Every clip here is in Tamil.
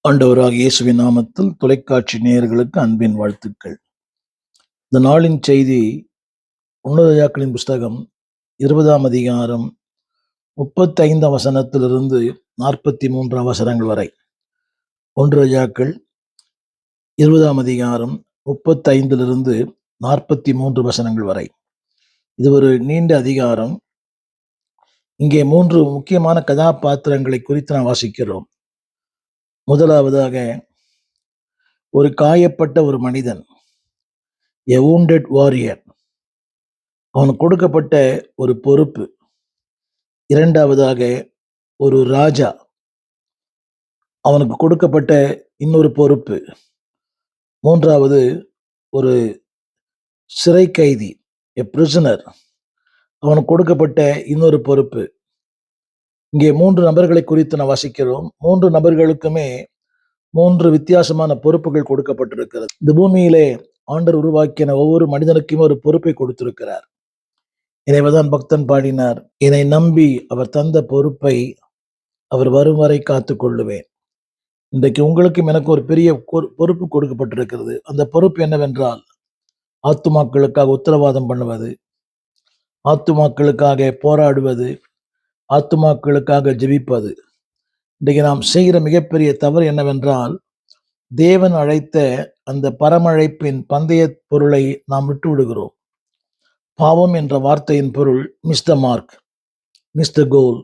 ஆண்டவராகிய இயேசுவின் நாமத்தில் தொலைக்காட்சி நேயர்களுக்கு அன்பின் வாழ்த்துக்கள். இந்த நாளின் செய்தி உன்னதயாக்களின் புஸ்தகம் 20ஆம் அதிகாரம் 35 வசனத்திலிருந்து 43 வசனங்கள் வரை. ஒன்றயாக்கள் 20ஆம் அதிகாரம் 35 43 வசனங்கள் வரை. இது ஒரு நீண்ட அதிகாரம். இங்கே 3 முக்கியமான கதாபாத்திரங்களை குறித்து நாம் வாசிக்கிறோம். முதலாவதாக ஒரு காயப்பட்ட ஒரு மனிதன், a wounded warrior. அவனுக்கு கொடுக்கப்பட்ட ஒரு பொறுப்பு. இரண்டாவதாக ஒரு ராஜா, அவனுக்கு கொடுக்கப்பட்ட இன்னொரு பொறுப்பு. மூன்றாவது ஒரு சிறை கைதி, a prisoner, அவனுக்கு கொடுக்கப்பட்ட இன்னொரு பொறுப்பு. இங்கே 3 நபர்களை குறித்து நான் வாசிக்கிறோம். 3 நபர்களுக்குமே 3 வித்தியாசமான பொறுப்புகள் கொடுக்கப்பட்டிருக்கிறது. இந்த பூமியிலே ஆண்டவர் உருவாக்கின ஒவ்வொரு மனிதனுக்குமே ஒரு பொறுப்பை கொடுத்திருக்கிறார். எனவேதான் பக்தன் பாடினார், என்னை நம்பி அவர் தந்த பொறுப்பை அவர் வரும் வரை காத்து கொள்ளுவேன். இன்றைக்கு உங்களுக்கும் எனக்கு ஒரு பெரிய பொறுப்பு கொடுக்கப்பட்டிருக்கிறது. அந்த பொறுப்பு என்னவென்றால், ஆத்துமாக்களுக்காக உத்தரவாதம் பண்ணுவது, ஆத்துமாக்களுக்காக போராடுவது, ஆத்துமாக்களுக்காக ஜெபிப்பது. இன்றைக்கு நாம் செய்கிற மிகப்பெரிய தவறு என்னவென்றால், தேவன் அழைத்த அந்த பரமழைப்பின் பந்தய பொருளை நாம் விட்டு விடுகிறோம். பாவம் என்ற வார்த்தையின் பொருள் miss the mark, miss the goal,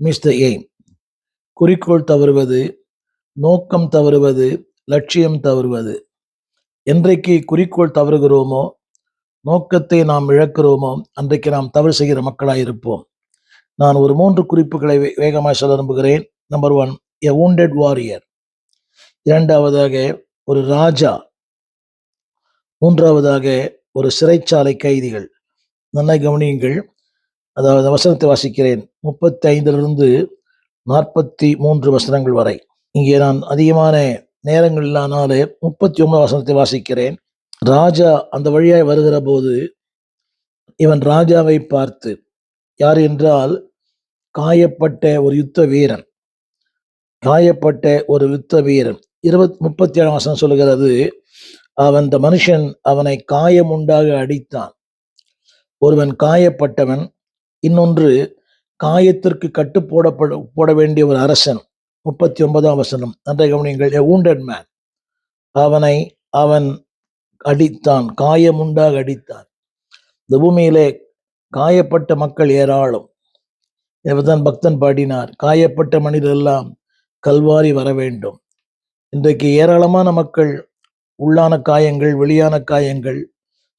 miss the aim. குறிக்கோள் தவறுவது, நோக்கம் தவறுவது, லட்சியம் தவறுவது. என்றைக்கு குறிக்கோள் தவறுகிறோமோ, நோக்கத்தை நாம் இழக்கிறோமோ, அன்றைக்கு நாம் தவறு செய்கிற மக்களாயிருப்போம். நான் ஒரு 3 குறிப்புகளை வேகமாக சொல்ல விரும்புகிறேன். Number 1, a wounded warrior. இரண்டாவதாக ஒரு ராஜா. மூன்றாவதாக ஒரு சிறைச்சாலை கைதிகள். நல்லா கவனியுங்கள். அதாவது வசனத்தை வாசிக்கிறேன், 35 43 வசனங்கள் வரை. இங்கே நான் அதிகமான நேரங்கள் இல்லாதனாலே 39 வசனத்தை வாசிக்கிறேன். ராஜா அந்த வழியாய் வருகிற போது இவன் ராஜாவை பார்த்து, யார் என்றால் காயப்பட்ட ஒரு யுத்த வீரன், காயப்பட்ட ஒரு யுத்த வீரன். 37 வசனம் சொல்லுகிறது, அந்த மனுஷன் அவனை காயமுண்டாக அடித்தான். ஒருவன் காயப்பட்டவன், இன்னொன்று காயத்திற்கு போட வேண்டிய ஒரு அரசன். 39ஆம் வசனம் நன்றை கவனியுங்கள். a wounded man, அவன் அடித்தான், காயமுண்டாக அடித்தான். இந்த பூமியிலே காயப்பட்ட மக்கள் ஏராளம். எனவேதான் பக்தன் பாடினார், காயப்பட்ட மனிதர் எல்லாம் கல்வாரி வர வேண்டும். இன்றைக்கு ஏராளமான மக்கள் உள்ளான காயங்கள், வெளியான காயங்கள்,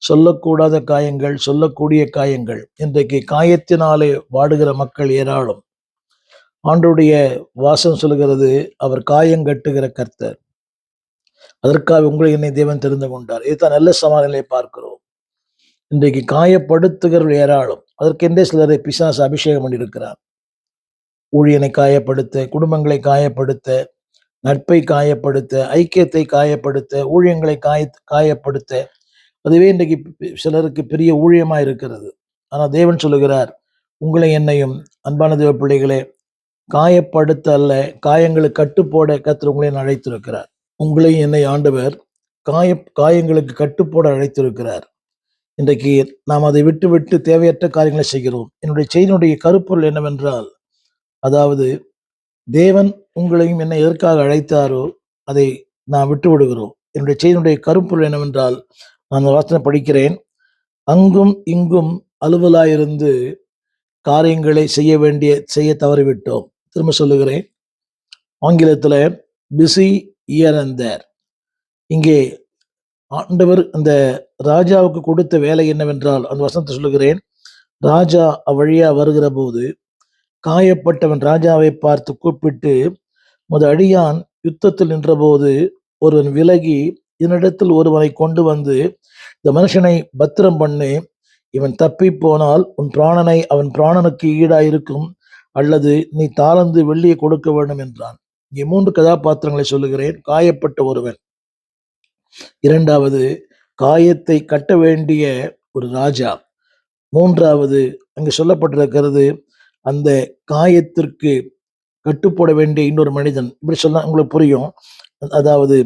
சொல்லக்கூடாத காயங்கள், சொல்லக்கூடிய காயங்கள், இன்றைக்கு காயத்தினாலே வாடுகிற மக்கள் ஏராளம். ஆண்டவருடைய வாசம் சொல்லுகிறது, அவர் காயங்கட்டுகிற கர்த்தர். அதற்காக உங்களை என்னை தேவன் தெரிந்து கொண்டார். இதுதான் நல்ல சமாதானங்களை பார்க்கிறோம். இன்றைக்கு காயப்படுத்துகிறவர்கள் ஏராளம். அதற்கென்றே சிலரை பிசாசு அபிஷேகம் பண்ணியிருக்கிறார். ஊழியனை காயப்படுத்த, குடும்பங்களை காயப்படுத்த, நட்பை காயப்படுத்த, ஐக்கியத்தை காயப்படுத்த, ஊழியங்களை காயப்படுத்த. அதுவே இன்றைக்கு சிலருக்கு பெரிய ஊழியமா இருக்கிறது. ஆனால் தேவன் சொல்லுகிறார், உங்களை என்னையும் அன்பான தேவ பிள்ளைகளே காயப்படுத்த அல்ல, காயங்களை கட்டுப்போட கர்த்தர் உங்களை அழைத்திருக்கிறார். உங்களையும் என்னை ஆண்டவர் காயங்களுக்கு கட்டுப்போட அழைத்திருக்கிறார். இன்றைக்கு நாம் அதை விட்டு விட்டு தேவையற்ற காரியங்களை செய்கிறோம். என்னுடைய செய்தியினுடைய கருப்பொருள் என்னவென்றால், அதாவது தேவன் உங்களையும் என்னை எதற்காக அழைத்தாரோ அதை நாம் விட்டு விடுகிறோம். என்னுடைய செய்தியினுடைய கருப்பொருள் என்னவென்றால், நான் வாசனை படிக்கிறேன், அங்கும் இங்கும் அலுவலாயிருந்து காரியங்களை செய்ய தவறிவிட்டோம். திரும்ப சொல்லுகிறேன், ஆங்கிலத்தில் பிஸி இயர் அண்ட் தேர். இங்கே ஆண்டவர் அந்த ராஜாவுக்கு கொடுத்த வேலை என்னவென்றால், அந்த வசனத்தை சொல்லுகிறேன், ராஜா அவ்வழியா வருகிற போது காயப்பட்டவன் ராஜாவை பார்த்து கூப்பிட்டு, அடியான் யுத்தத்தில் நின்றபோது ஒருவன் விலகி இதனிடத்தில் ஒருவனை கொண்டு வந்து, இந்த மனுஷனை பத்திரம் பண்ணு, இவன் தப்பி போனால் உன் பிராணனை அவன் பிராணனுக்கு ஈடாயிருக்கும், அல்லது நீ தாளந்து வெள்ளியை கொடுக்க வேண்டும் என்றான். இங்கே 3 கதாபாத்திரங்களை சொல்லுகிறேன். காயப்பட்ட ஒருவன், இரண்டாவது காயத்தை கட்ட வேண்டிய ஒரு ராஜா, மூன்றாவது அங்கு சொல்லப்பட்டிருக்கிறது அந்த காயத்திற்கு கட்டுப்போட வேண்டிய இன்னொரு மனிதன். இப்படி சொன்னா உங்களுக்கு புரியும். அதாவது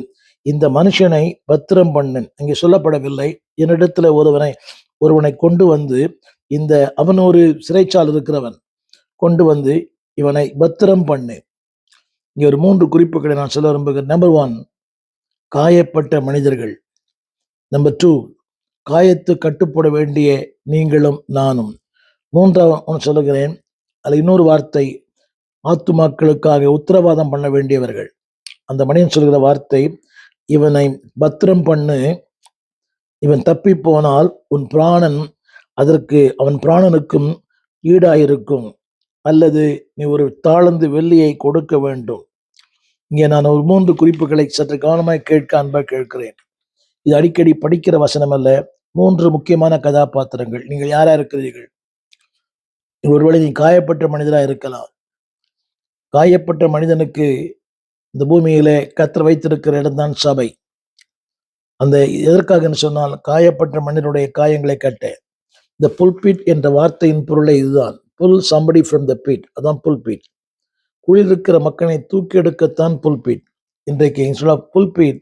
இந்த மனுஷனை பத்திரம் பண்ணு, இங்கே சொல்லப்படவில்லை. என்னிடத்துல ஒருவனை கொண்டு வந்து, அவன் ஒரு சிறைச்சாலை இருக்கிறவன், கொண்டு வந்து இவனை பத்திரம் பண்ணு. இங்க ஒரு 3 குறிப்புகளை நான் சொல்ல விரும்புகிறேன். நம்பர் 1, காயப்பட்ட மனிதர்கள். நம்பர் 2, காயத்து கட்டுப்பட வேண்டிய நீங்களும் நானும். 3வது சொல்லுகிறேன், அதுல இன்னொரு வார்த்தை, ஆத்துமாக்களுக்காக உத்தரவாதம் பண்ண வேண்டியவர்கள். அந்த மனிதன் சொல்கிற வார்த்தை, இவனை பத்திரம் பண்ணு, இவன் தப்பி போனால் உன் பிராணன் அவன் பிராணனுக்கும் ஈடாயிருக்கும், அல்லது நீ ஒரு தாளந்து வெள்ளியை கொடுக்க வேண்டும். இங்கே நான் ஒரு 3 குறிப்புகளை சற்று கவனமாய் கேட்க அன்பா கேட்கிறேன். இது அடிக்கடி படிக்கிற வசனம் அல்ல. 3 முக்கியமான கதாபாத்திரங்கள். நீங்கள் யாரா இருக்கிறீர்கள்? ஒருவேளை நீ காயப்பட்ட மனிதரா இருக்கலாம். காயப்பட்ட மனிதனுக்கு இந்த பூமியிலே கர்த்தர் வைத்திருக்கிற இடம்தான் சபை. அந்த எதற்காக சொன்னால், காயப்பட்ட மனிதனுடைய காயங்களை கட்ட. இந்த புல்பிட் என்ற வார்த்தையின் பொருளை இதுதான். Pull somebody from the pit, அதான் புல்பிட். குளிர் இருக்கிற மக்களை தூக்கி எடுக்கத்தான் புல்பிட். இன்றைக்கு instead of pulpit,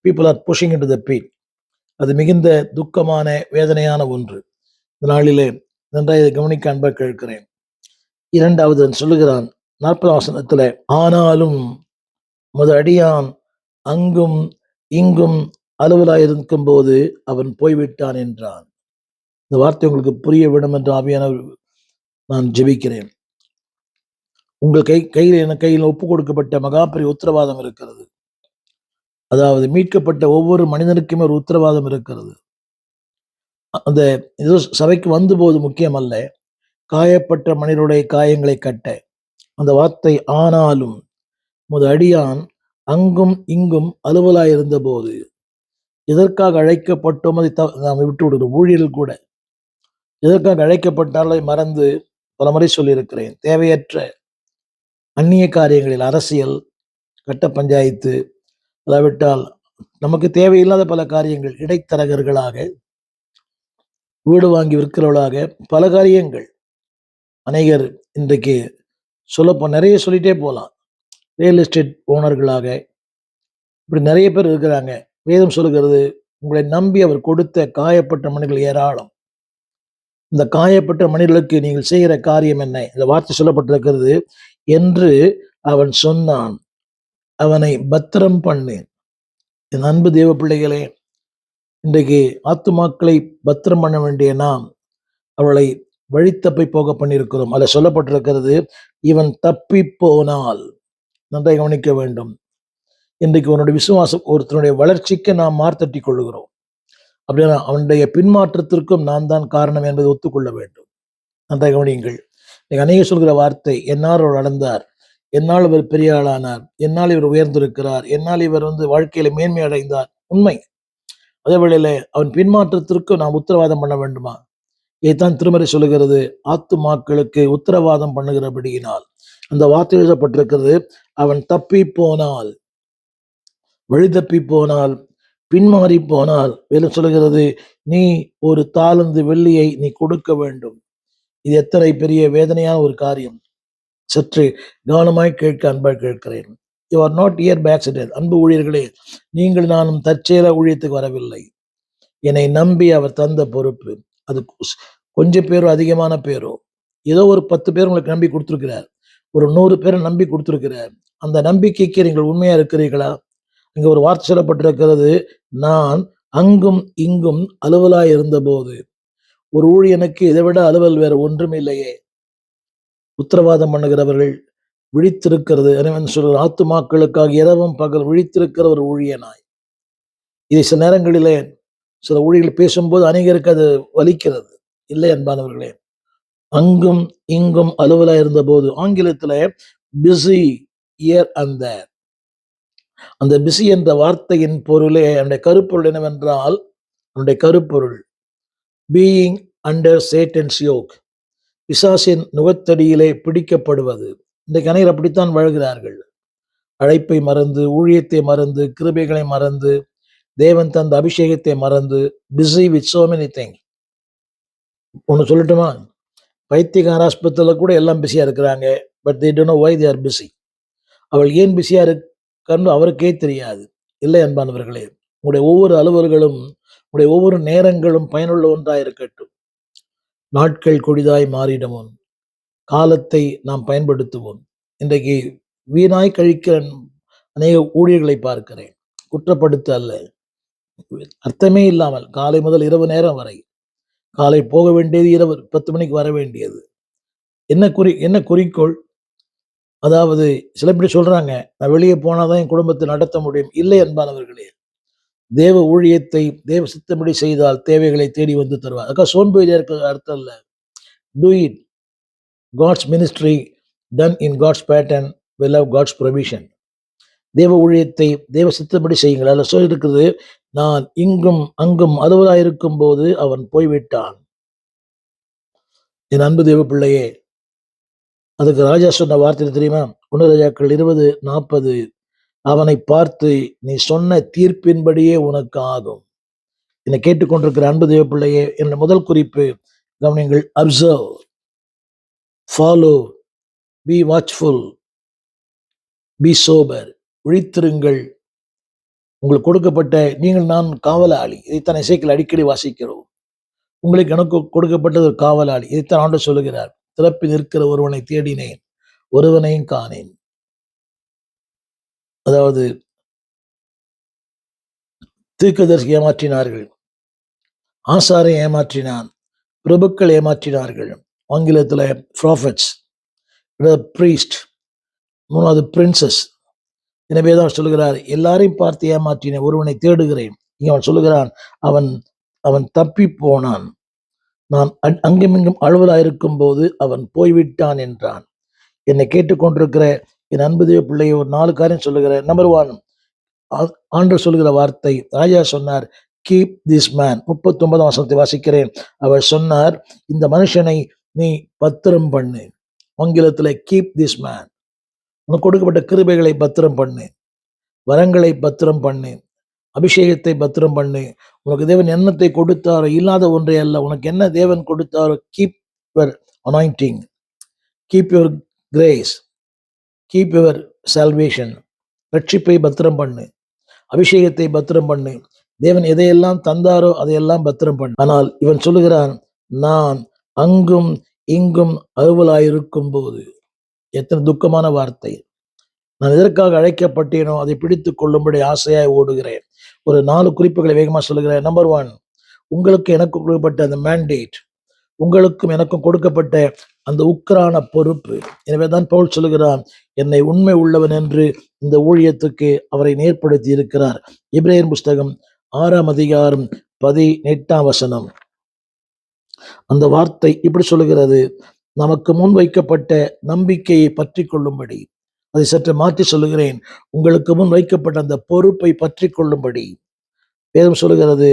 people are pushing into the pit. அது மிகுந்த துக்கமான வேதனையான ஒன்று. இந்த நாளிலே நன்றாக இதை கவனிக்க அன்பா கேட்கிறேன். 2வது சொல்லுகிறான் 40 வசனத்துல, ஆனாலும் முத அடியான் அங்கும் இங்கும் அலுவலாயிருக்கும் போது அவன் போய்விட்டான் என்றான். இந்த வார்த்தை உங்களுக்கு புரிய வேண்டும் என்று ஆவியானவர் நான் ஜெபிக்கிறேன். உங்கள் கையில் ஒப்பு கொடுக்கப்பட்ட மகாபெரிய உத்தரவாதம் இருக்கிறது. அதாவது மீட்கப்பட்ட ஒவ்வொரு மனிதனுக்குமே ஒரு உத்தரவாதம் இருக்கிறது. அந்த ஏதோ சபைக்கு வந்து போது முக்கியம் அல்ல, காயப்பட்ட மனிதனுடைய காயங்களை கட்ட. அந்த வார்த்தை, ஆனாலும் முத அடியான் அங்கும் இங்கும் அலுவலாயிருந்த போது. எதற்காக அழைக்கப்பட்டோம் அதை நாம் விட்டு விடுகிறோம். ஊழியர்கள் கூட எதற்காக அழைக்கப்பட்டாலே மறந்து பல முறை சொல்லியிருக்கிறேன். தேவையற்ற அந்நிய காரியங்களில், அரசியல், கட்ட பஞ்சாயத்து, அதாவிட்டால் நமக்கு தேவையில்லாத பல காரியங்கள், இடைத்தரகர்களாக, வீடு வாங்கி விற்கிறவர்களாக, பல காரியங்கள். அநேகர் இன்றைக்கு நிறைய சொல்லிட்டே போகலாம். ரியல் எஸ்டேட் ஓனர்களாக இப்படி நிறைய பேர் இருக்கிறாங்க. வேதம் சொல்லுகிறது, உங்களை நம்பி அவர் கொடுத்த காயப்பட்ட மனிதர்கள் ஏராளம். இந்த காயப்பட்ட மனிதர்களுக்கு நீங்கள் செய்கிற காரியம் என்ன? இந்த வார்த்தை சொல்லப்பட்டிருக்கிறது, என்று அவன் சொன்னான், அவனை பத்திரம் பண்ணு. என் அன்பு தேவ பிள்ளைகளே, இன்றைக்கு ஆத்துமாக்களை பத்திரம் பண்ண வேண்டிய நாம் அவளை வழித்தப்பை போக பண்ணியிருக்கிறோம். அதில் சொல்லப்பட்டிருக்கிறது, இவன் தப்பி போனால். நன்றாக கவனிக்க வேண்டும். இன்றைக்கு உன்னுடைய விசுவாசம், ஒருத்தனுடைய வளர்ச்சிக்கு நாம் மார்த்தட்டி கொள்ளுகிறோம். அப்படின்னா அவனுடைய பின்மாற்றத்திற்கும் நான் தான் காரணம் என்பதை ஒத்துக்கொள்ள வேண்டும். நன்றாக கவனியுங்கள். அநேக சொல்கிற வார்த்தை, என்னால் அவர் நடந்தார், என்னால் இவர் பெரிய ஆளானார், என்னால் இவர் உயர்ந்திருக்கிறார், என்னால் இவர் வாழ்க்கையில மேன்மை அடைந்தார். உண்மை. அதே வேளையில அவன் பின்மாற்றத்திற்கு நாம் உத்தரவாதம் பண்ண வேண்டுமா? இதைத்தான் திருமறை சொல்லுகிறது, ஆத்துமாக்களுக்கு உத்தரவாதம் பண்ணுகிறபடியினால். அந்த வார்த்தை எழுதப்பட்டிருக்கிறது, அவன் தப்பி போனால், வழி தப்பி போனால், பின்மாறி போனால், வேலை சொல்லுகிறது, நீ ஒரு தாளந்து வெள்ளியை நீ கொடுக்க வேண்டும். இது எத்தனை பெரிய வேதனையான ஒரு காரியம். சற்று கவனமாய் கேட்க அன்பாய் கேட்கிறேன். You are not here by accident. அன்பு ஊழியர்களே, நீங்கள் நானும் தற்செயலா ஊழியத்துக்கு வரவில்லை. என்னை நம்பி அவர் தந்த பொறுப்பு. அது கொஞ்சம் பேரோ அதிகமான பேரோ, ஏதோ ஒரு 10 பேர் உங்களுக்கு நம்பி கொடுத்துருக்கிறார், ஒரு 100 பேரை நம்பி கொடுத்துருக்கிறார். அந்த நம்பிக்கைக்கு நீங்கள் உண்மையா இருக்கிறீர்களா? இங்க ஒரு வார்த்தை சொல்லப்பட்டிருக்கிறது, நான் அங்கும் இங்கும் அலுவலாய் இருந்த போது. ஒரு ஊழியனுக்கு இதை விட அலுவல் வேற ஒன்றும் இல்லையே. உத்தரவாதம் பண்ணுகிறவர்கள் விழித்திருக்கிறது. சொல்ற ஆத்துமாக்களுக்காக இரவும் பகல் விழித்திருக்கிற ஒரு ஊழியனாய். இதை சில நேரங்களிலே சில ஊழியர்கள் பேசும்போது அநேகருக்கு அது வலிக்கிறது. இல்லை அன்பானவர்களே, அங்கும் இங்கும் அலுவலாய் இருந்த போது. ஆங்கிலத்துல பிஸி இயர் அண்ட் தேர். அந்த பிஸி என்ற வார்த்தையின் பொருளே, அவனுடைய கருப்பொருள் என்னவென்றால், அவனுடைய கருப்பொருள் பீயிங் அண்டர் சேட்டன்ஸ் யோக், பிசாசின் நுகத்தடியிலே பிடிக்கப்படுவது. இன்றைக்கு அனைவர் அப்படித்தான் வாழ்கிறார்கள். அழைப்பை மறந்து, ஊழியத்தை மறந்து, கிருபைகளை மறந்து, தேவன் தந்த அபிஷேகத்தை மறந்து, busy with so many thing. ஒன்று சொல்லட்டுமா? பைத்தியகார ஆஸ்பத்திரியில் கூட எல்லாம் பிஸியா இருக்கிறாங்க. But they don't know why they are busy. அவள் ஏன் பிஸியா இருக்கான்னு அவருக்கே தெரியாது. இல்லை அன்பானவர்களே, உங்களுடைய ஒவ்வொரு அலுவல்களும், உங்களுடைய ஒவ்வொரு நேரங்களும் பயனுள்ள ஒன்றாய் இருக்கட்டும். நாட்கள் கொடிதாய் மாறிடவும் காலத்தை நாம் பயன்படுத்துவோம். இன்றைக்கு வீணாய் கழிக்கிற அநேக ஊழியர்களை பார்க்கிறேன். குற்றப்படுத்த அல்ல, அர்த்தமே இல்லாமல் காலை முதல் இரவு நேரம் வரை, காலை போக வேண்டியது இரவு 10 மணிக்கு வர வேண்டியது. என்ன குறிக்கோள்? அதாவது சில பேர் சொல்றாங்க, நான் வெளியே போனாதான் என் குடும்பத்தை நடத்த முடியும். இல்லை அன்பானவர்களே, தேவ ஊழியத்தை தேவ சித்தப்படி செய்தால் தேவைகளை தேடி வந்து தருவார். அதுக்காக சோம்பேறியா இருக்க அர்த்தம் இல்லை. Do it. God's ministry done in God's pattern will have God's provision. தேவ ஊழியத்தை தேவ சித்தப்படி செய்யுங்கள். அதில் சொல்லி இருக்குது, நான் இங்கும் அங்கும் அலுவலாயிருக்கும் போது அவன் போய்விட்டான். என் அன்பு தேவ பிள்ளையே, அதுக்கு ராஜா சொன்ன வார்த்தை தெரியுமா? 1 ராஜாக்கள் 20:40. அவனை பார்த்து, நீ சொன்ன தீர்ப்பின்படியே உனக்கு ஆகும். என்னை கேட்டுக்கொண்டிருக்கிற அன்பு தேவ பிள்ளையே, என் முதல் குறிப்பு கவனிங்கள். Observe, follow, be watchful, be sober. விழித்திருங்கள். உங்களுக்கு கொடுக்கப்பட்ட நீங்கள் நான் காவலாளி. இதைத்தான் இசைக்கில் அடிக்கடி வாசிக்கிறோம். உங்களுக்கு எனக்கு கொடுக்கப்பட்டது ஒரு காவலாளி. இதைத்தான் ஆண்டவர் சொல்லுகிறார். திறப்பி நிற்கிற ஒருவனை தேடினேன், ஒருவனையும் காணேன். அதாவது தீர்க்கதரிசி ஏமாற்றினார்கள், ஆசாரை ஏமாற்றினான், பிரபுக்கள் ஏமாற்றினார்கள். ஆங்கிலத்தில் ப்ராஃபட்ஸ், பிரீஸ்ட், மூணாவது பிரின்சஸ். எனவேதான் சொல்லுகிறார், எல்லாரையும் பார்த்து ஏமாற்றினேன், ஒருவனை தேடுகிறேன். இங்க அவன் சொல்லுகிறான், அவன் தப்பி போனான். நான் அங்குமிங்கும் அலுவலாயிருக்கும் போது அவன் போய்விட்டான் என்றான். என்னை கேட்டுக்கொண்டிருக்கிற என் அன்பு தேவ பிள்ளையை ஒரு 4 காரியம் சொல்லுகிறேன். நம்பர் 1, ஆண்டவர் சொல்லுகிற வார்த்தை. ராஜா சொன்னார், கீப் திஸ் மேன். 39ஆம் வசனத்தை வாசிக்கிறேன். அவர் சொன்னார், இந்த மனுஷனை நீ பத்திரம் பண்ணு. ஆங்கிலத்தில் கீப் திஸ் மேன். உனக்கு கொடுக்கப்பட்ட கிருபைகளை பத்திரம் பண்ணு, வரங்களை பத்திரம் பண்ணு, அபிஷேகத்தை பத்திரம் பண்ணு. உனக்கு தேவன் எண்ணத்தை கொடுத்தாரோ, இல்லாத ஒன்றை அல்ல, உனக்கு என்ன தேவன் கொடுத்தாரோ, keep your anointing, keep your grace, keep your salvation. ரட்சிப்பை பத்திரம் பண்ணு, அபிஷேகத்தை பத்திரம் பண்ணு. தேவன் எதையெல்லாம் தந்தாரோ அதையெல்லாம் பத்திரம் பண்ணு. ஆனால் இவன் சொல்லுகிறான், நான் அங்கும் இங்கும் அலுவலாயிருக்கும் போது. எத்தனை துக்கமான வார்த்தை. நான் எதற்காக அழைக்கப்பட்டேனோ அதை பிடித்து கொள்ளும்படி ஆசையாய் ஓடுகிறேன். ஒரு 4 குறிப்புகளை வேகமாக சொல்லுகிறேன். நம்பர் 1, உங்களுக்கு எனக்கு கொடுக்கப்பட்ட அந்த மேண்டேட், உங்களுக்கும் எனக்கும் கொடுக்கப்பட்ட அந்த உக்கரான பொறுப்பு. எனவே தான் பவுல் சொல்லுகிறான், என்னை உண்மை உள்ளவன் என்று இந்த ஊழியத்துக்கு அவரை நேர்படுத்தி இருக்கிறார். எபிரேயர் புஸ்தகம் 6ஆம் அதிகாரம் 18ஆம் வசனம். அந்த வார்த்தை இப்படி சொல்லுகிறது, நமக்கு முன் வைக்கப்பட்ட நம்பிக்கையை பற்றி கொள்ளும்படி. அதை சற்று மாற்றி சொல்லுகிறேன், உங்களுக்கு முன் வைக்கப்பட்ட அந்த பொறுப்பை பற்றி கொள்ளும்படி. வேதம் சொல்லுகிறது,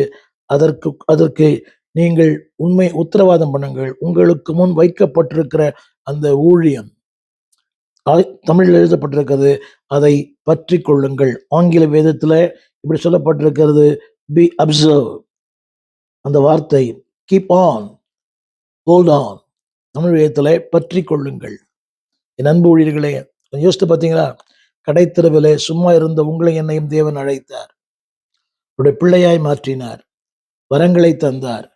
அதற்கு நீங்கள் உண்மை உத்தரவாதம் பண்ணுங்கள். உங்களுக்கு முன் வைக்கப்பட்டிருக்கிற அந்த ஊழியம், தமிழில் எழுதப்பட்டிருக்கிறது, அதை பற்றி கொள்ளுங்கள். ஆங்கில வேதத்துல இப்படி சொல்லப்பட்டிருக்கிறது, பி அப்சர்வ். அந்த வார்த்தை keep on, hold on. Tamil வேதத்துல பற்றி கொள்ளுங்கள். என் அன்பு ஊழியர்களே, யோசித்து பார்த்தீங்களா? கடைத்தெருவிலே சும்மா இருந்த உங்களை என்னையும் தேவன் அழைத்தார், அவருடைய பிள்ளையாய் மாற்றினார், வரங்களை தந்தார்,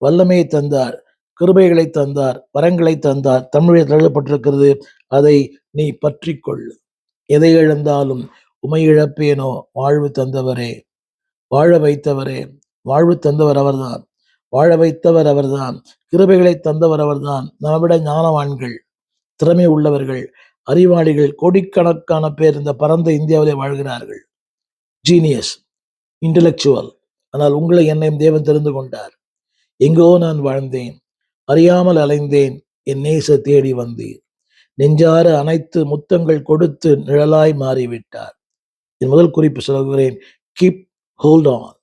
வல்லமையை தந்தார், கிருபைகளை தந்தார், வரங்களை தந்தார். தமிழில் எழுதப்பட்டிருக்கிறது, அதை நீ பற்றி கொள். எதை இழந்தாலும் உமை இழப்பேனோ, வாழ்வு தந்தவரே, வாழ வைத்தவரே. வாழ்வு தந்தவர் அவர்தான், வாழ வைத்தவர் அவர்தான், கிருபைகளை தந்தவர் அவர்தான். நம்மை விட ஞானவான்கள், திறமை உள்ளவர்கள், அறிவாளிகள் கோடிக்கணக்கான பேர் இந்த பரந்த இந்தியாவிலே வாழ்கிறார்கள். Genius, intellectual. ஆனால் உங்களை என்னையும் தேவன் தெரிந்து கொண்டார். எங்கோ நான் வாழ்ந்தேன், அறியாமல் அலைந்தேன், என் நேச தேடி வந்தீர். நெஞ்சார அனைத்து முத்தங்கள் கொடுத்து நிழலாய் மாறிவிட்டார். என் முதல் குறிப்பு சொல்கிறேன், கீப் ஹோல்ட் ஆன்.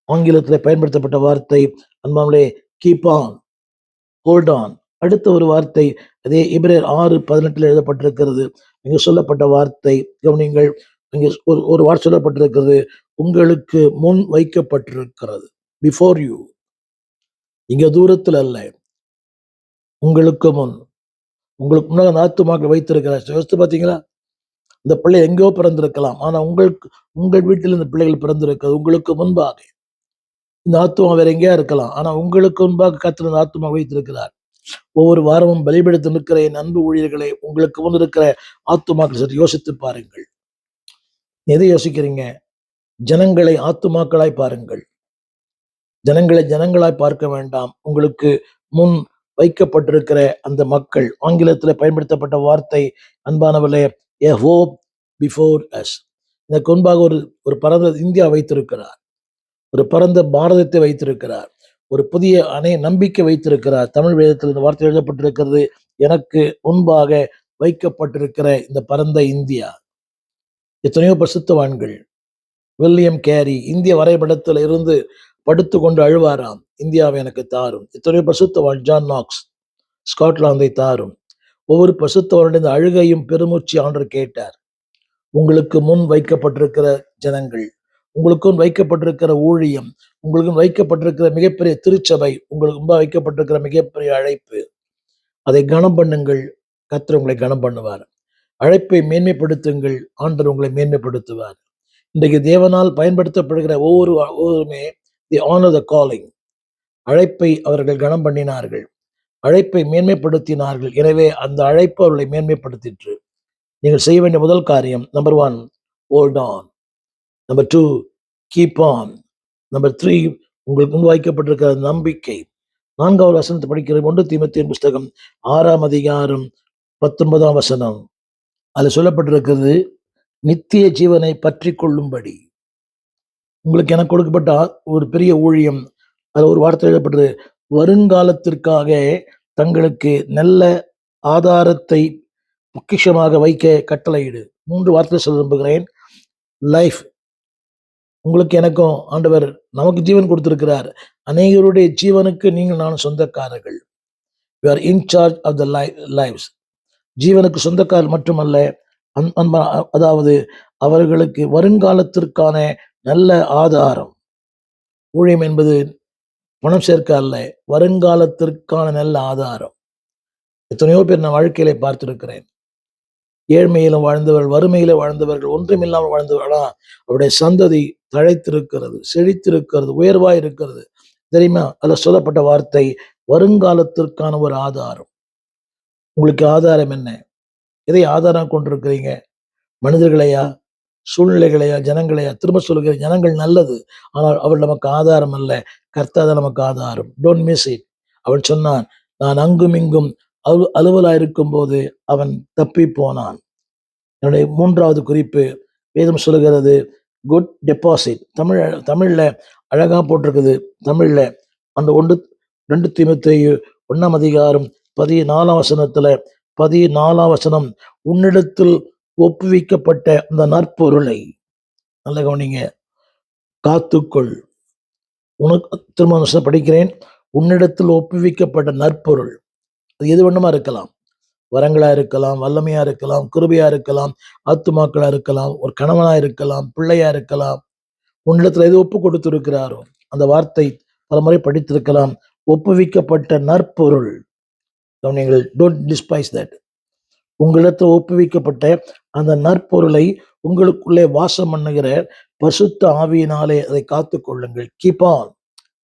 ஆங்கிலத்தில் பயன்படுத்தப்பட்ட வார்த்தை அன்பாமலே கீப் ஆன், ஹோல்ட் ஆன். அடுத்த ஒரு வார்த்தை அதே எபிரேயர் 6:18 எழுதப்பட்டிருக்கிறது. இங்கு சொல்லப்பட்ட வார்த்தை கவனிங்கள். இங்கே ஒரு வார்த்தை சொல்லப்பட்டிருக்கிறது, உங்களுக்கு முன் வைக்கப்பட்டிருக்கிறது. Before you. இங்க தூரத்தில் அல்ல, உங்களுக்கு முன். உங்களுக்கு முன்னாக அந்த ஆத்துமாக்கள் வைத்திருக்கிறார். யோசித்து பார்த்தீங்களா? இந்த பிள்ளை எங்கேயோ பிறந்திருக்கலாம். ஆனா உங்கள் வீட்டில் இந்த பிள்ளைகள் பிறந்திருக்கிறது உங்களுக்கு முன்பாக. இந்த ஆத்துமா வேற எங்கேயா இருக்கலாம். ஆனா உங்களுக்கு முன்பாக கர்த்தர் இந்த ஆத்துமா வைத்திருக்கிறார். ஒவ்வொரு வாரமும் பலிபீடத்தில் நிற்கிற என் அன்பு ஊழியர்களே, உங்களுக்கு முன் இருக்கிற ஆத்துமாக்கள் சற்று யோசித்து பாருங்கள். எதை யோசிக்கிறீங்க? ஜனங்களை ஆத்துமாக்களாய் பாருங்கள். ஜனங்களை ஜனங்களாய் பார்க்க வேண்டாம். உங்களுக்கு முன் வைக்கப்பட்டிருக்கிற அந்த மக்கள், ஆங்கிலத்தில் பயன்படுத்தப்பட்ட வார்த்தை அன்பானவர்களே, a hope before us. இதற்கு முன்பாக ஒரு பரந்த இந்தியா வைத்திருக்கிறார், ஒரு பரந்த பாரதத்தை வைத்திருக்கிறார், ஒரு புதிய நம்பிக்கை வைத்திருக்கிறார். தமிழ் வேதத்தில் இந்த வார்த்தை எழுதப்பட்டிருக்கிறது, எனக்கு முன்பாக வைக்கப்பட்டிருக்கிற இந்த பரந்த இந்தியா. எத்தனையோ பரிசுத்தவான்கள், வில்லியம் கேரி இந்திய வரைபடத்தில் இருந்து படுத்து கொண்டு அழுவாராம், இந்தியாவை எனக்கு தாரும். எத்தனையோ பரிசுத்தவான் ஜான் நாக்ஸ் ஸ்காட்லாந்தை தாரும். ஒவ்வொரு பரிசுத்தவானுடைய இந்த அழுகையும் பெருமூச்சு ஆண்டவர் கேட்டார். உங்களுக்கு முன் வைக்கப்பட்டிருக்கிற ஜனங்கள், உங்களுக்கு முன் வைக்கப்பட்டிருக்கிற ஊழியம், உங்களுக்கு வைக்கப்பட்டிருக்கிற மிகப்பெரிய திருச்சபை, உங்களுக்கு முன்பாக வைக்கப்பட்டிருக்கிற மிகப்பெரிய அழைப்பு, அதை கனம் பண்ணுங்கள். கர்த்தர் உங்களை கனம் பண்ணுவார். அழைப்பை மேன்மைப்படுத்துங்கள், ஆண்டவர் உங்களை மேன்மைப்படுத்துவார். இன்றைக்கு தேவனால் பயன்படுத்தப்படுகிற ஒவ்வொருமே தி ஆனர் த காலிங். அழைப்பை அவர்கள் கனம் பண்ணினார்கள், அழைப்பை மேன்மைப்படுத்தினார்கள். எனவே அந்த அழைப்பு அவர்களை மேன்மைப்படுத்திற்று. நீங்கள் செய்ய வேண்டிய முதல் காரியம், number 1, hold on. Number 2, keep on. Number 3, உங்களுக்கு முன் வைக்கப்பட்டிருக்கிற நம்பிக்கை. 4வது வசனத்தை படிக்கிற 1 தீமோத்தேயு புஸ்தகம் 6ஆம் அதிகாரம் 19ஆம் வசனம். அதில் சொல்லப்பட்டிருக்கிறது, நித்திய ஜீவனை பற்றி கொள்ளும்படி. உங்களுக்கு எனக்கு கொடுக்கப்பட்ட ஒரு பெரிய ஊழியம். அதில் ஒரு வார்த்தை எழுதப்பட்டது, வருங்காலத்திற்காக தங்களுக்கு நல்ல ஆதாரத்தை பொக்கிஷமாக வைக்க கட்டளையிடு. 3 வார்த்தை சொல்ல விரும்புகிறேன். லைஃப், உங்களுக்கு எனக்கும் ஆண்டவர் நமக்கு ஜீவன் கொடுத்திருக்கிறார். அநேகருடைய ஜீவனுக்கு நீங்கள் நானும் சொந்தக்காரர்கள். we are in charge of the lives. ஜீவனுக்கு சொந்தக்காரர் மட்டுமல்ல, அதாவது அவர்களுக்கு வருங்காலத்திற்கான நல்ல ஆதாரம். ஊழியம் என்பது பணம் சேர்க்க அல்ல, வருங்காலத்திற்கான நல்ல ஆதாரம். எத்தனையோ பேர் நான் வாழ்க்கையில பார்த்திருக்கிறேன். ஏழ்மையிலும் வாழ்ந்தவர்கள், வறுமையில வாழ்ந்தவர்கள், ஒன்றுமில்லாமல் வாழ்ந்தவர்களா அவருடைய சந்ததி தழைத்திருக்கிறது, செழித்திருக்கிறது, உயர்வாய் இருக்கிறது. தெரியுமா? அதில் சொல்லப்பட்ட வார்த்தை வருங்காலத்திற்கான ஒரு ஆதாரம். உங்களுக்கு ஆதாரம் என்ன? எதை ஆதாரம் கொண்டிருக்கிறீங்க? மனிதர்களையா, சூழ்நிலைகளையா, ஜனங்களையா? திரும்ப சொல்லுகிற, ஜனங்கள் நல்லது, ஆனால் அவள் நமக்கு ஆதாரம் அல்ல. கர்த்தர் நமக்கு ஆதாரம். Don't miss it. அவன் சொன்னான், நான் அங்கும் இங்கும் அலுவலாயிருக்கும் போது அவன் தப்பி போனான். என்னுடைய 3வது குறிப்பு, வேதம் சொல்லுகிறது குட் டெபாசிட். தமிழ்ல அழகா போட்டிருக்குது. தமிழ்ல அந்த 2 தீமோத்தேயு 1ஆம் அதிகாரம் 14ஆம் வசனத்துல 14ஆம் வசனம், உன்னிடத்தில் ஒப்புவிக்கப்பட்ட அந்த நற்பொருளை, நல்ல கவனிங்க, காத்துக்கொள். உனக்கு திரும்ப படிக்கிறேன், உன்னிடத்தில் ஒப்புவிக்கப்பட்ட நற்பொருள். அது எது வேண்டுமா இருக்கலாம். வரங்களா இருக்கலாம், வல்லமையா இருக்கலாம், கிருபையா இருக்கலாம், ஆத்துமாக்களா இருக்கலாம், ஒரு கணவனா இருக்கலாம், பிள்ளையா இருக்கலாம். உன்னிடத்துல எது ஒப்பு கொடுத்திருக்கிறாரோ அந்த வார்த்தை பல முறை படித்திருக்கலாம். ஒப்புவிக்கப்பட்ட நற்பொருள். நீங்கள் டோன்ட் டிஸ்பைஸ் தட். உங்களிடத்தில் ஒப்புவிக்கப்பட்ட அந்த நற்பொருளை உங்களுக்குள்ளே வாசம் பண்ணுகிற பரிசுத்த ஆவியினாலே அதை காத்துக் கொள்ளுங்கள். Keep on.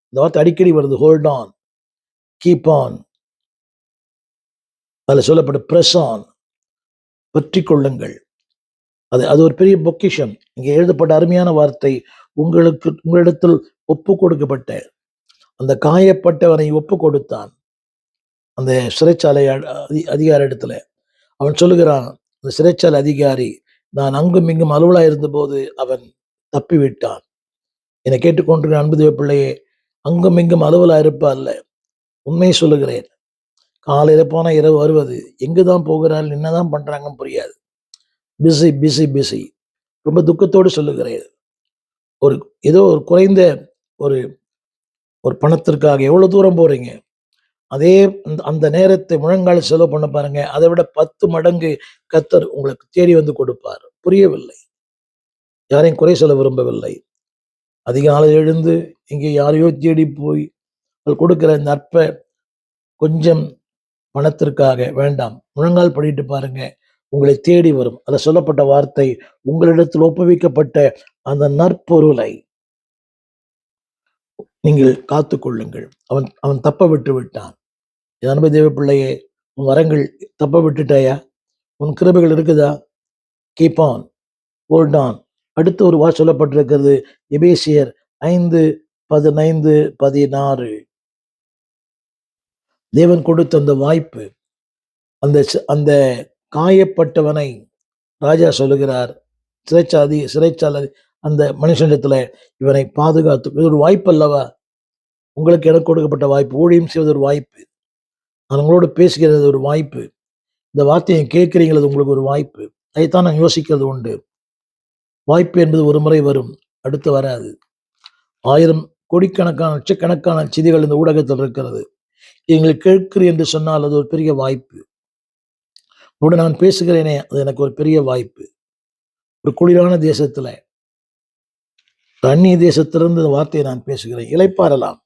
இந்த வார்த்தை அடிக்கடி வருது, ஹோல்ட் ஆன், கீப் ஆன். அதில் சொல்லப்பட்ட பிரஸ் ஆன், பற்றி கொள்ளுங்கள். அது ஒரு பெரிய பொக்கிஷம். இங்கே எழுதப்பட்ட அருமையான வார்த்தை, உங்களிடத்தில் ஒப்பு கொடுக்கப்பட்ட அந்த காயப்பட்டவனை ஒப்பு கொடுத்தான் அந்த சிறைச்சாலை அதிகாரி இடத்துல. அவன் சொல்லுகிறான், அந்த சிறைச்சாலை அதிகாரி, நான் அங்கும் இங்கும் அலுவலா இருந்த போது அவன் தப்பி விட்டான். என்னை கேட்டுக்கொண்டிருக்கிற அன்பு தேவ பிள்ளையே, அங்கும் இங்கும் அலுவலா இருப்பா அல்ல, உண்மையை சொல்லுகிறேன். காலையில போனா இரவு வருவது, எங்குதான் போகிறார்கள், என்னதான் பண்றாங்கன்னு புரியாது. Busy busy busy. ரொம்ப துக்கத்தோடு சொல்லுகிறேன். ஏதோ ஒரு குறைந்த ஒரு பணத்திற்காக எவ்வளவு தூரம் போறீங்க. அதே அந்த நேரத்தை முழங்கால செலவு பண்ண பாருங்க, அதை விட 10 மடங்கு கர்த்தர் உங்களுக்கு தேடி வந்து கொடுப்பார். புரியவில்லை, யாரையும் குறை சொல்ல விரும்பவில்லை. அதிகாலை எழுந்து இங்கே யாரையோ தேடி போய் கொடுக்கிற இந்த அற்ப கொஞ்சம் பணத்திற்காக வேண்டாம். முழங்கால் படிட்டு பாருங்க, உங்களை தேடி வரும். அதில் சொல்லப்பட்ட வார்த்தை, உங்களிடத்தில் ஒப்புவிக்கப்பட்ட அந்த நற்பொருளை நீங்கள் காத்து கொள்ளுங்கள். அவன் அவன் தப்ப விட்டு விட்டான். என் அன்பு தேவ பிள்ளையே, உன் வரங்கள் தப்ப விட்டுட்டாயா? உன் கிருபைகள் இருக்குதா? Keep on, hold on. அடுத்த ஒரு சொல்லப்பட்டிருக்கிறது, எபேசியர் 5:15-16. தேவன் கொடுத்த அந்த வாய்ப்பு, அந்த அந்த காயப்பட்டவனை ராஜா சொல்லுகிறார், சிறைச்சாலை அந்த மனுஷனிடத்துல இவனை பாதுகாத்து, இது ஒரு வாய்ப்பு அல்லவா? உங்களுக்கு எனக்கு கொடுக்கப்பட்ட வாய்ப்பு. ஊழியம் செய்வது ஒரு வாய்ப்பு. நான் உங்களோடு பேசுகிறது ஒரு வாய்ப்பு. இந்த வார்த்தையை கேட்கிறீங்களது உங்களுக்கு ஒரு வாய்ப்பு. அதைத்தான் நான் யோசிக்கிறது உண்டு. வாய்ப்பு என்பது ஒரு முறை வரும், அடுத்து வராது. 1000 கோடிக்கணக்கான லட்சக்கணக்கான செய்திகள் இந்த ஊடகத்தில் இருக்கிறது. நீங்கள் கேட்கிறேன் என்று சொன்னால் அது ஒரு பெரிய வாய்ப்பு. உடன் நான் பேசுகிறேனே, அது எனக்கு ஒரு பெரிய வாய்ப்பு. ஒரு குளிரான தேசத்துல, அந்நிய தேசத்திலிருந்து இந்த வார்த்தையை நான் பேசுகிறேன். இளைப்பாறலாம்.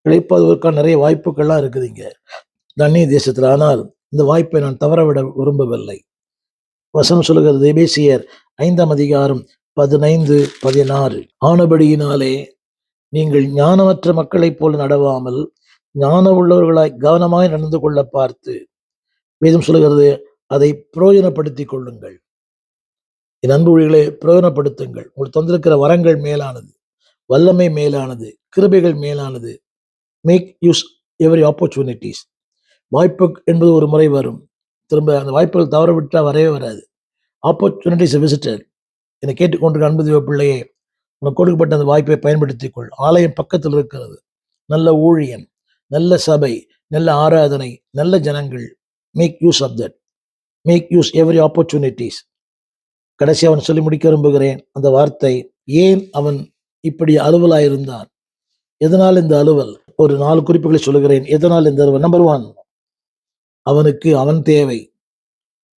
இளைப்பாறுவதற்கான நிறைய வாய்ப்புகள்லாம் இருக்குது இங்க அந்நிய தேசத்துல. ஆனால் இந்த வாய்ப்பை நான் தவறவிட விரும்பவில்லை. வசனம் சொல்லுகிறது, எபேசியர் 5:15-16. ஆனபடியினாலே நீங்கள் ஞானமற்ற மக்களைப் போல நடவாமல் ஞான உள்ளவர்களாய் கவனமாய் நடந்து கொள்ள பார்த்து, வேதம் சொல்லுகிறது, அதை பிரயோஜனப்படுத்திக் கொள்ளுங்கள். என் அன்பு ஊழியர்களை பிரயோஜனப்படுத்துங்கள். உங்களுக்கு தந்திருக்கிற வரங்கள் மேலானது, வல்லமை மேலானது, கிருபைகள் மேலானது. Make use every opportunities. வாய்ப்பு என்பது ஒரு முறை வரும், திரும்ப அந்த வாய்ப்புகள் தவற விட்டால் வரவே வராது. Opportunities visited. என்னை கேட்டுக்கொண்டிருக்க அன்பு தேவ பிள்ளையே, உனக்கு கொடுக்கப்பட்ட அந்த வாய்ப்பை பயன்படுத்திக் கொள். ஆலயம் பக்கத்தில் இருக்கிறது. நல்ல ஊழியன், நல்ல சபை, நல்ல ஆராதனை, நல்ல ஜனங்கள். Make use of that. Make use every opportunities. கடைசி அவன் சொல்லி முடிக்க விரும்புகிறேன் அந்த வார்த்தை. ஏன் அவன் இப்படி அலுவலாயிருந்தான்? எதனால் இந்த அலுவல்? ஒரு 4 குறிப்புகளை சொல்லுகிறேன். எதனால் இந்த அலுவல்? நம்பர் 1, அவனுக்கு அவன் தேவை,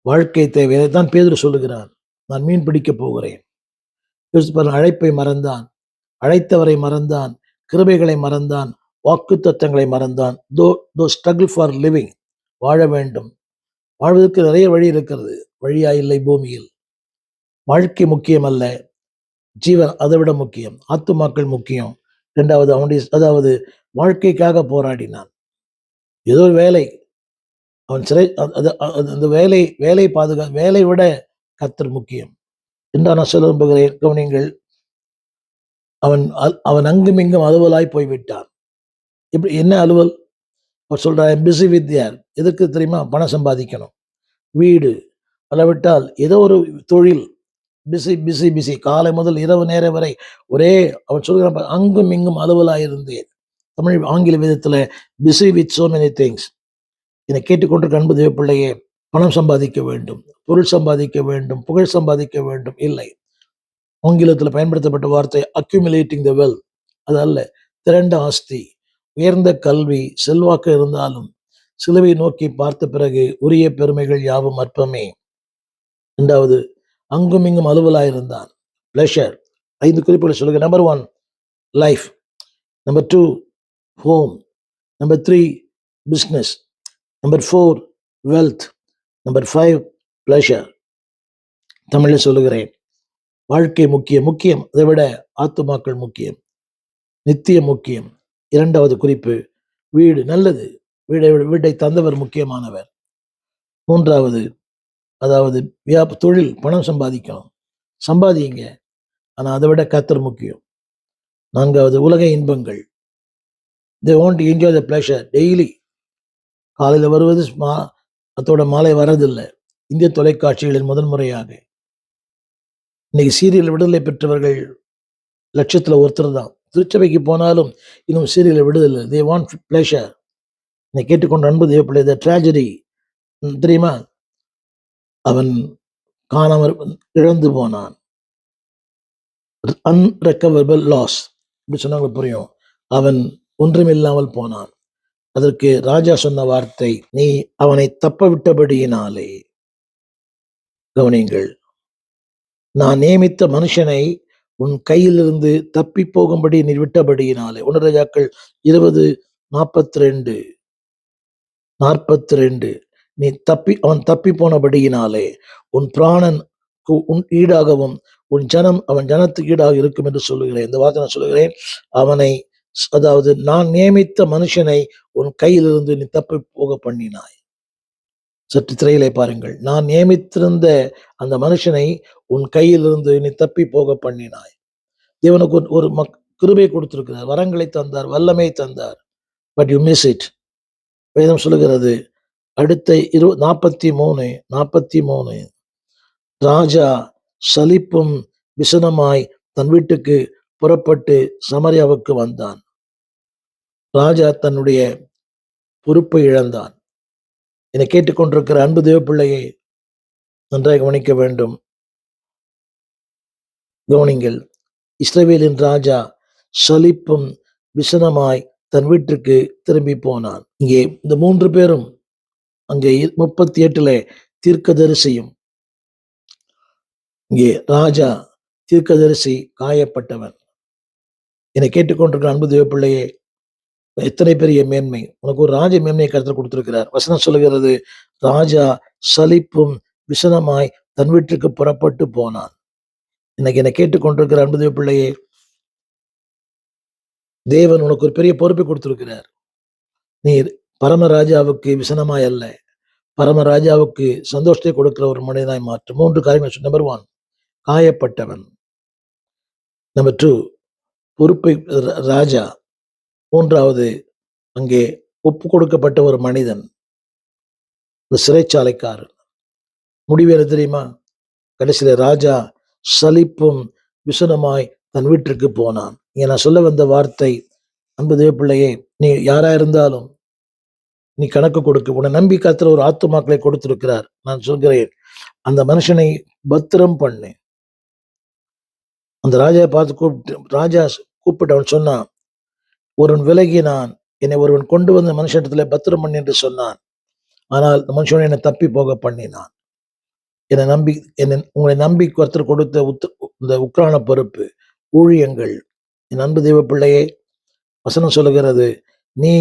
வாழ்க்கை தேவை. இதைத்தான் பேதுரு சொல்லுகிறான், நான் மீன் பிடிக்க போகிறேன். அழைப்பை மறந்தான், அழைத்தவரை மறந்தான், கிருபைகளை மறந்தான், வாக்கு தத்தங்களை மறந்தான். தோ ஸ்ட்ரகிள் ஃபார் லிவிங். வாழ வேண்டும். வாழ்வதற்கு நிறைய வழி இருக்கிறது, வழியா இல்லை பூமியில். வாழ்க்கை முக்கியம் அல்ல, ஜீவன் அதை விட முக்கியம். ஆத்துமாக்கள் முக்கியம். 2வது அதாவது வாழ்க்கைக்காக போராடினான். ஏதோ ஒரு வேலை, அவன் அந்த வேலை வேலை விட கர்த்தர் முக்கியம் என்று நான் சொல்ல விரும்புகிறேன். கவனிங்கள், அவன் அங்கும் இங்கும் அலுவலாய் போய்விட்டான். இப்படி என்ன அலுவல்? அவர் சொல்றார், பிஸி வித் யார்? எதுக்கு தெரியுமா? பணம் சம்பாதிக்கணும், வீடு, அளவிட்டால் ஏதோ ஒரு தொழில். Busy busy busy. காலை முதல் இரவு நேரம் வரை ஒரே, அவன் சொல்கிறான், அங்கும் இங்கும் அலுவலாயிருந்தேன். தமிழ் ஆங்கில விதத்துல busy with so many things. என்னை கேட்டுக்கொண்டிருக்க அன்பு தேவ பிள்ளையே, பணம் சம்பாதிக்க வேண்டும், பொருள் சம்பாதிக்க வேண்டும், புகழ் சம்பாதிக்க வேண்டும் இல்லை. ஆங்கிலத்தில் பயன்படுத்தப்பட்ட வார்த்தை அக்யூமுலேட்டிங் த வெல்த். அது அல்ல. திரண்ட ஆஸ்தி, உயர்ந்த கல்வி, செல்வாக்கு இருந்தாலும் சிலுவை நோக்கி பார்த்த பிறகு உரிய பெருமைகள் யாவும் அற்பமே. 2வது, அங்கும் இங்கும் அலுவலாயிருந்தான். பிளஷர். 5 குறிப்புகளை சொல்லுங்க. Number 1, life. Number 2, home. Number 3, business. Number 4, wealth. Number 5, pleasure. தமிழில் சொல்லுகிறேன், வாழ்க்கை முக்கியம். அதை விட ஆத்துமாக்கள் முக்கியம், நித்தியம் முக்கியம். 2வது குறிப்பு, வீடு. நல்லது, வீட்டை தந்தவர் முக்கியமானவர். 3வது, அதாவது தொழில், பணம் சம்பாதிக்கணும், சம்பாதிங்க. ஆனா அதை விட கர்த்தர் முக்கியம். 4வது, உலக இன்பங்கள். they want to enjoy the pleasure daily. காலையில வருவது, அதோட மாலை வரதில்லை. இந்திய தொலைக்காட்சிகளில் முதல் முறையாக இன்னைக்கு சீரியல் விடுதலை பெற்றவர்கள் லட்சத்துல ஒருத்தர் தான். திருச்சபைக்கு போனாலும் இன்னும் சீரியலை விடுதலை. they want pleasure. என்னை கேட்டுக்கொண்ட அன்பு தேவ பிள்ளை, ட்ராஜடி தெரியுமா? அவன் காணாமல் இழந்து போனான். அன்ரெக்கவரபிள் லாஸ். இப்படி சொன்னாங்க புரியும். அவன் ஒன்றுமில்லாமல் போனான். அதற்கு ராஜா சொன்ன வார்த்தை, நீ அவனை தப்ப விட்டபடியினாலே. கவனிங்கள், நான் நியமித்த மனுஷனை உன் கையிலிருந்து தப்பி போகும்படி நீ விட்டபடியினாலே. 1 ராஜாக்கள் 20:42. 42 அவன் தப்பி போனபடியினாலே உன் பிராணன் உன் ஈடாகவும் உன் ஜனம் அவன் ஜனத்துக்கு ஈடாக இருக்கும் என்று சொல்லுகிறேன். இந்த வார்த்தை நான் சொல்லுகிறேன். அவனை, அதாவது நான் நியமித்த மனுஷனை உன் கையிலிருந்து நீ தப்பி போக பண்ணினாய். சற்று திரையிலே பாருங்கள். நான் நியமித்திருந்த அந்த மனுஷனை உன் கையிலிருந்து நீ தப்பி போக பண்ணினாய். தேவனுக்கு ஒரு கிருபை கொடுத்திருக்கிறார், வரங்களை தந்தார், வல்லமை தந்தார். But you miss it. வேதம் சொல்லுகிறது அடுத்த 43 ராஜா சலிப்பும் விசனமாய் தன் வீட்டுக்கு புறப்பட்டு சமரியாவுக்கு வந்தான். ராஜா தன்னுடைய பொறுப்பை இழந்தான். என்னை கேட்டுக்கொண்டிருக்கிற அன்பு தேவ பிள்ளையை நன்றாக கவனிக்க வேண்டும். கவனிங்கள். இஸ்ரவேலின் ராஜா சலிப்பும் விசனமாய் தன் வீட்டுக்கு திரும்பி போனான். இங்கே இந்த 3 பேரும் அங்கே 38 தீர்க்கதரிசியும், இங்கே ராஜா தீர்க்கதரிசி காயப்பட்டவன். என்னை கேட்டுக்கொண்டிருக்கிற அன்பு தேவ பிள்ளையே, எத்தனை பெரிய மேன்மை! உனக்கு ஒரு ராஜ மேன்மையை கருத்தில் கொடுத்திருக்கிறார். வசனம் சொல்லுகிறது, ராஜா சலிப்பும் விசனமாய் தன் வீட்டுக்கு புறப்பட்டு போனான். இன்னைக்கு என்னை கேட்டுக்கொண்டிருக்கிற அன்பு தேவ பிள்ளையே, தேவன் உனக்கு ஒரு பெரிய பொறுப்பை கொடுத்திருக்கிறார். நீ பரமராஜாவுக்கு விசனமாய் அல்ல, பரமராஜாவுக்கு சந்தோஷத்தை கொடுக்கிற ஒரு மனிதனாய் மாற்றும். 3 காரியங்கள். நம்பர் 1 காயப்பட்டவன். நம்பர் 2 பொறுப்பை ராஜா. 3வது அங்கே ஒப்பு கொடுக்கப்பட்ட ஒரு மனிதன், ஒரு சிறைச்சாலைக்காரன். முடிவு என்ன தெரியுமா? கடைசியில ராஜா சலிப்பும் விசனமாய் தன் வீட்டிற்கு போனான். இங்க நான் சொல்ல வந்த வார்த்தை, அன்பு தேவ பிள்ளையே, நீ யாரா இருந்தாலும் நீ கணக்கு கொடுக்க. உன்னை நம்பி கர்த்தர் ஒரு ஆத்துமாக்களை கொடுத்திருக்கிறார். நான் சொல்கிறேன், அந்த மனுஷனை பத்திரம் பண்ணு. அந்த ராஜாவை பார்த்து ராஜா கூப்பிட்டு அவன் சொன்னான், ஒருவன் விலகினான், என்னை ஒருவன் கொண்டு வந்த மனுஷத்துல பத்திரம் பண்ணி என்று சொன்னான். ஆனால் இந்த மனுஷனை என்னை தப்பி போக பண்ணினான். உங்களை நம்பி கர்த்தர் கொடுத்த இந்த உக்ரான பொறுப்பு, ஊழியங்கள். என் அன்பு தெய்வ பிள்ளையே, வசனம் சொல்லுகிறது, நீ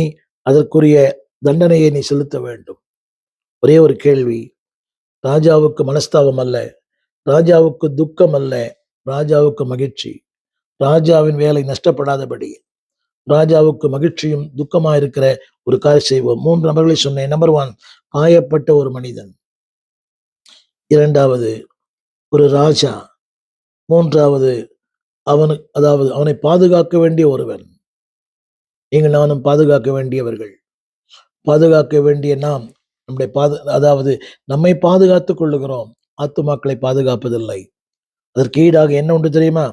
அதற்குரிய தண்டனையை நீ செலுத்த வேண்டும். ஒரே ஒரு கேள்வி, ராஜாவுக்கு மனஸ்தாபம் அல்ல, ராஜாவுக்கு துக்கம் அல்ல, ராஜாவுக்கு மகிழ்ச்சி. ராஜாவின் வேலை நஷ்டப்படாதபடி ராஜாவுக்கு மகிழ்ச்சியும் துக்கமா இருக்கிற ஒரு காரியம் செய்வோம். 3 நபர்களை சொன்னேன். நம்பர் 1 காயப்பட்ட ஒரு மனிதன். 2வது ஒரு ராஜா. 3வது அவனை பாதுகாக்க வேண்டிய ஒருவன். நீங்கள் நானும் பாதுகாக்க வேண்டியவர்கள். பாதுகாக்க வேண்டிய நாம் நம்மை பாதுகாத்துக் கொள்ளுகிறோம், ஆத்துமாக்களை பாதுகாப்பதில்லை. அதற்கு ஈடாக என்ன உண்டு தெரியுமா?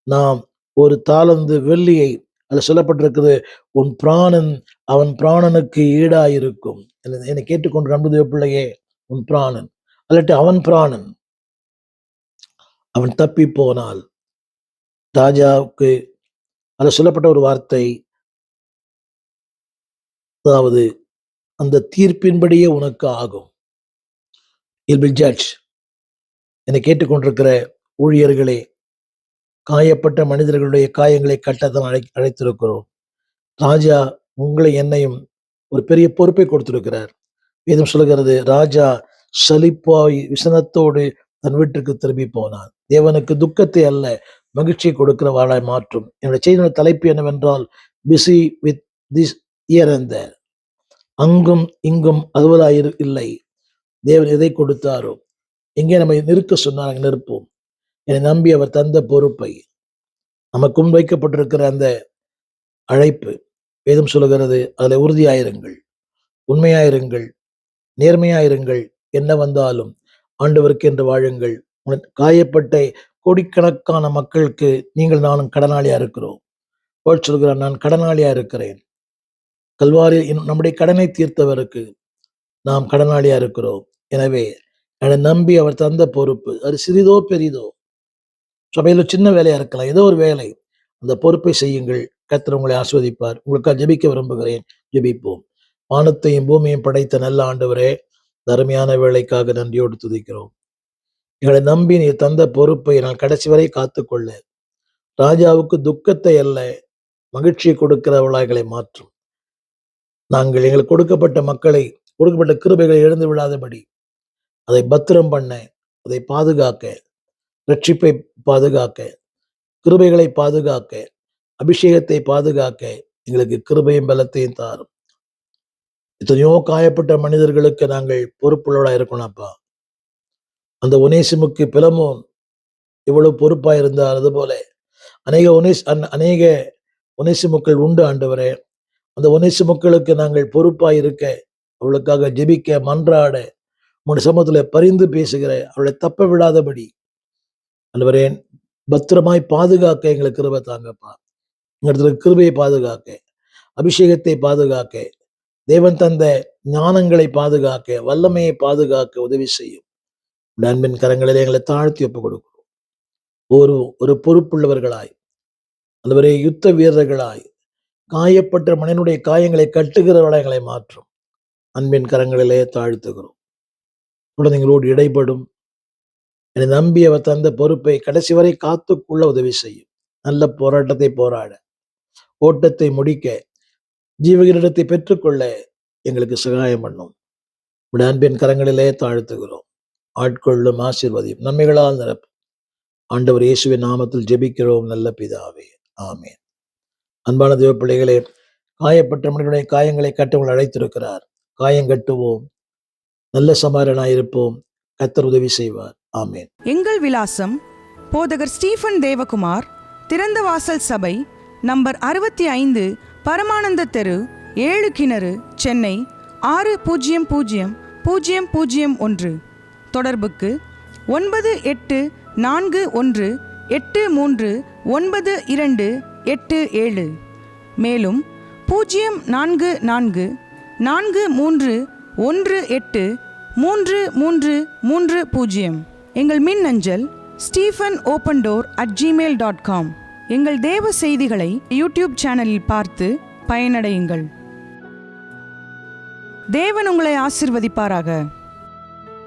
நாம் ஒரு தாளந்து வெள்ளியை, அது சொல்லப்பட்டிருக்குது, உன் பிராணன் அவன் பிராணனுக்கு ஈடாயிருக்கும். என்னை கேட்டுக்கொண்டு அன்பு தேவ பிள்ளையே, உன் பிராணன் அல்லட்டு அவன் பிராணன் அவன் தப்பி போனால், ராஜாவுக்கு அது சொல்லப்பட்ட ஒரு வார்த்தை, அதாவது அந்த தீர்ப்பின்படியே உனக்கு ஆகும். You'll be judged. என்னை கேட்டுக்கொண்டிருக்கிற ஊழியர்களே, காயப்பட்ட மனிதர்களுடைய காயங்களை கட்டத்தான் அழைத்திருக்கிறோம். ராஜா உங்களை என்னையும் ஒரு பெரிய பொறுப்பை கொடுத்திருக்கிறார். வேதம் சொல்லுகிறது, ராஜா சலிப்பாய் விசனத்தோடு தன் வீட்டுக்கு திரும்பி போனான். தேவனுக்கு துக்கத்தை அல்ல, மகிழ்ச்சியை கொடுக்கிற வாழாய் மாற்றும். என்னுடைய செய்தியோட தலைப்பு என்னவென்றால், busy with this year and there. அங்கும் இங்கும் அதுவதாய் இல்லை. தேவன் எதை கொடுத்தாரோ, எங்கே நம்ம நிற்க சொன்னார் அங்கே நிற்போம். என்னை நம்பி அவர் தந்த பொறுப்பை, நமக்கு வைக்கப்பட்டிருக்கிற அந்த அழைப்பு, வேதம் சொல்லுகிறது, அதுல உறுதியாயிருங்கள், உண்மையாயிருங்கள், நேர்மையாயிருங்கள். என்ன வந்தாலும் ஆண்டவருக்கு என்று வாழுங்கள். காயப்பட்ட கோடிக்கணக்கான மக்களுக்கு நீங்கள் நானும் கடனாளியா இருக்கிறோம். சொல்கிறார், நான் கடனாளியா இருக்கிறேன். கல்வாரி நம்முடைய கடனை தீர்த்தவருக்கு நாம் கடனாளியா இருக்கிறோம். எனவே என்னை நம்பி அவர் தந்த பொறுப்பு, அது சிறிதோ பெரிதோ, சபையில சின்ன வேலையா இருக்கலாம், ஏதோ ஒரு வேலை, அந்த பொறுப்பை செய்யுங்கள். கர்த்தர் உங்களை ஆஸ்வதிப்பார். உங்களுக்காக ஜெபிக்க விரும்புகிறேன். ஜெபிப்போம். வானத்தையும் பூமியையும் படைத்த நல்ல ஆண்டவரே, தருமையான வேலைக்காக நன்றியோடு துதிக்கிறோம். எங்களை நம்பி நீ தந்த பொறுப்பை நான் கடைசி வரை காத்துக்கொள்ள, ராஜாவுக்கு துக்கத்தை அல்ல மகிழ்ச்சியை கொடுக்கிறவளாய்களை மாற்றும். நாங்கள் எங்களுக்கு கொடுக்கப்பட்ட மக்களை கொடுக்கப்பட்ட கிருபைகளை இழந்து விடாதபடி அதை பத்திரம் பண்ண, அதை பாதுகாக்க, ரட்சிப்பை பாதுகாக்க, கிருபைகளை பாதுகாக்க, அபிஷேகத்தை பாதுகாக்க எங்களுக்கு கிருபையும் பலத்தையும் தாரும். எத்தனையோ காயப்பட்ட மனிதர்களுக்கு நாங்கள் பொறுப்புள்ளவர்களா இருக்கணும்ப்பா. அந்த ஒனேசிமுக்கு பிலமோன் இவ்வளவு பொறுப்பா இருந்தார், அதுபோல அநேக ஒனேசிமுக்கள் உண்டு ஆண்டவரே. அந்த ஒனேசிமுக்களுக்கு நாங்கள் பொறுப்பாய் இருக்க, அவளுக்காக ஜெபிக்க, மன்றாட, உங்களுடைய சமூகத்துல பரிந்து பேசுகிற, அவளை தப்ப விடாதபடி ஆண்டவரே பத்திரமாய் பாதுகாக்க எங்களுக்கு கிருபை தாங்கப்பா. எங்களுக்கு கிருபையை பாதுகாக்க, அபிஷேகத்தை பாதுகாக்க, தேவன் தந்த ஞானங்களை பாதுகாக்க, வல்லமையை பாதுகாக்க உதவி செய்யும். அன்பின் கரங்களில் எங்களை தாழ்த்தி ஒப்புக் கொடுக்கிறோம். ஒரு பொறுப்புள்ளவர்களாய், அதுவரை யுத்த வீரர்களாய், காயப்பட்ட மனிதனுடைய காயங்களை கட்டுகிறவர்களாய் எங்களை மாற்றும். அன்பின் கரங்களிலே தாழ்த்துகிறோம். குழந்தைங்களோடு இடைப்படும் என்னை நம்பி அவர் தந்த பொறுப்பை கடைசி வரை காத்துக்கொள்ள உதவி செய்யும். நல்ல போராட்டத்தை போராட, ஓட்டத்தை முடிக்க, ஜீவகிரீடத்தை பெற்றுக்கொள்ள எங்களுக்கு சகாயம் பண்ணும். அன்பின் கரங்களிலே தாழ்த்துகிறோம். ஆட்கொள்ளும், ஆசீர்வதியும், நன்மைகளால் நிரப்பும். ஆண்டவர் இயேசுவின் நாமத்தில் ஜெபிக்கிறோம் நல்ல பிதாவே, ஆமென். அன்பான தேவ பிள்ளைகளே, காயப்பட்ட மனிதனுடைய காயங்களை கட்டவங்களை அழைத்திருக்கிறார். காயம் கட்டுவோம், நல்ல சமாரியனாயிருப்போம். கர்த்தர் உதவி செய்வார். ஆமென். எங்கள் விலாசம்: போதகர் ஸ்டீஃபன் தேவகுமார், திறந்த வாசல் சபை, நம்பர் 65, பரமானந்த தெரு, 7 கிணறு, சென்னை 600001. தொடர்புக்கு 9841839287. மேலும் 04443183330. எங்கள் மின்னஞ்சல் stephenopendor@gmail.com. எங்கள் தேவ செய்திகளை யூடியூப் சேனலில் பார்த்து பயனடையுங்கள். தேவன் உங்களை ஆசீர்வதிப்பாராக.